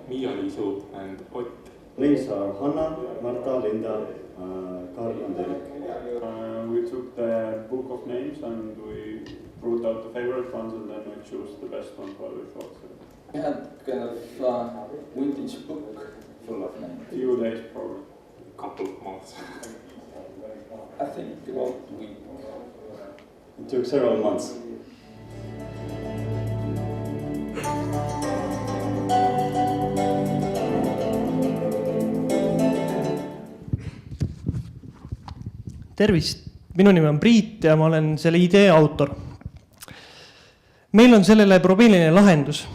Miia-Liisu and Ott. Liisa are Hanna, Marta, Linda, Karl and Erik. We took the book of names and we wrote out the favorite ones and then we chose the best one what we thought. We had kind of vintage book full of names. Few days probably. Couple of months. I think about a week. It took several months. Tervist, minu nimi on Priit ja ma olen selle idee autor. Meil on sellele probleemile lahendus.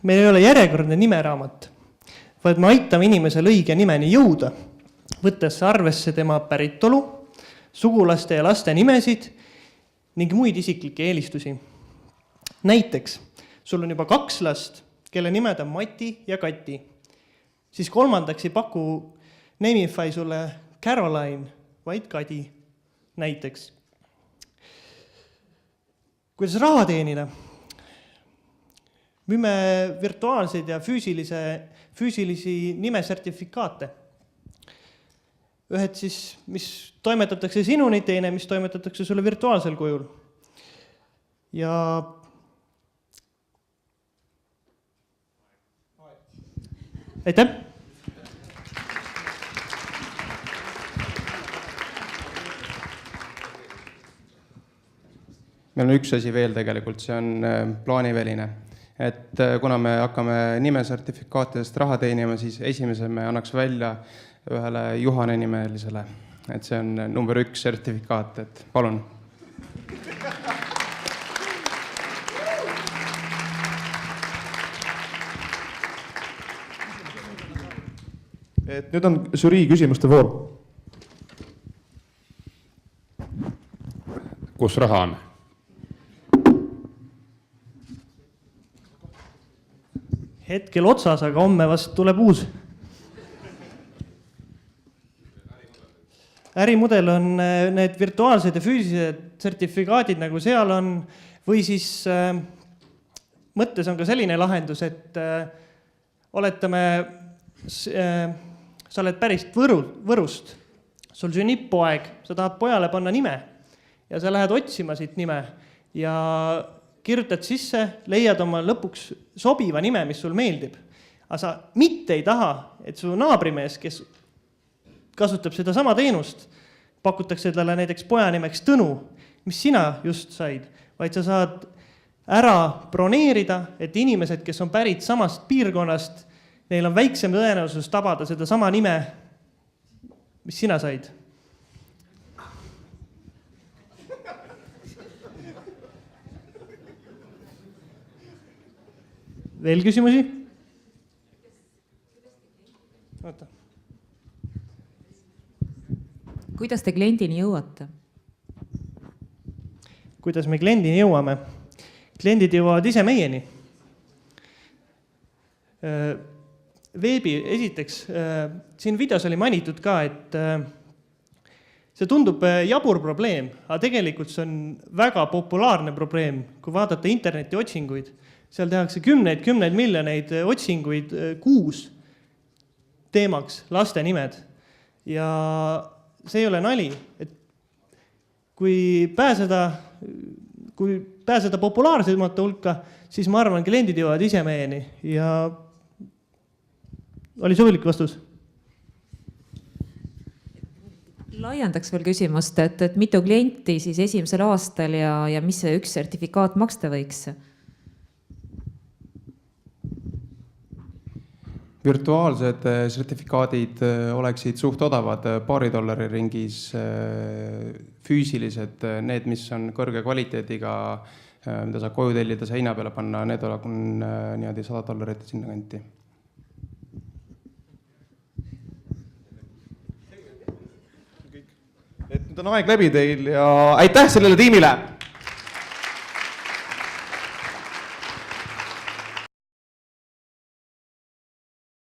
Meil ei ole järjekordne nimeraamat, vaid me aitame inimesel õige nimeni jõuda, võttes arvesse tema päritolu, sugulaste ja laste nimesid ning muid isiklikke eelistusi. Näiteks, sul on juba 2 last, kelle nimed on Mati ja Kati. Siis kolmandaks ei paku Nameify sulle Caroline, vaid Kadi näiteks. Kuidas raha teenida? Müüme virtuaalseid ja füüsilisi nimesertifikaate. Ühed siis, mis toimetatakse sinuni, teine, mis toimetatakse sulle virtuaalsel kujul. Ja aitäh! Meil on üks asi veel tegelikult, see on plaaniväline. Et kuna me hakkame nimesertifikaatidest raha teenima, siis esimese me annaks välja ühele Juhane nimelisele. Et see on number 1 sertifikaat, et palun. Et nüüd on žürii küsimuste voor. Kus raha on? Hetkel otsas, aga homme vast tuleb uus. Ärimudel on need virtuaalsed ja füüsilised sertifikaadid, nagu seal on, või siis mõttes on ka selline lahendus, et oletame, sa oled päris Võrust, sul sünnib poeg, sa tahad pojale panna nime ja sa lähed otsima siit nime ja kirjutad sisse, leiad oma lõpuks sobiva nime, mis sul meeldib. Aga sa mitte ei taha, et su naabrimees, kes kasutab seda sama teenust, pakutakse talle näiteks poja nimeks Tõnu, mis sina just said, vaid sa saad ära broneerida, et inimesed, kes on pärit samast piirkonnast, neil on väiksem tõenäosus tabada seda sama nime, mis sina said. Veel küsimusi? Oota. Kuidas te kliendini jõuate? Kuidas me kliendini jõuame? Kliendid jõuavad ise meieni. Veebi, esiteks, siin videos oli mainitud ka, et see tundub jabur probleem, aga tegelikult see on väga populaarne probleem, kui vaadata interneti otsinguid. Seal tehakse kümneid miljoneid otsinguid kuus teemaks laste nimed. Ja see ei ole nali. Et kui pääseda populaarsemate hulka, siis ma arvan, kliendid jõuavad ise meieni. Ja oli sobilik vastus? Laiendaks veel küsimust, et mitu klienti siis esimesel aastal ja mis see üks sertifikaat maksta võiks? Virtuaalsed sertifikaadid oleksid suht odavad $2 ringis, füüsilised, need, mis on kõrge kvaliteediga, mida saab koju tellida, seina peale panna, need on niimoodi $100 sinna kanti. Et nüüd on aeg läbi teil ja aitäh sellele tiimile!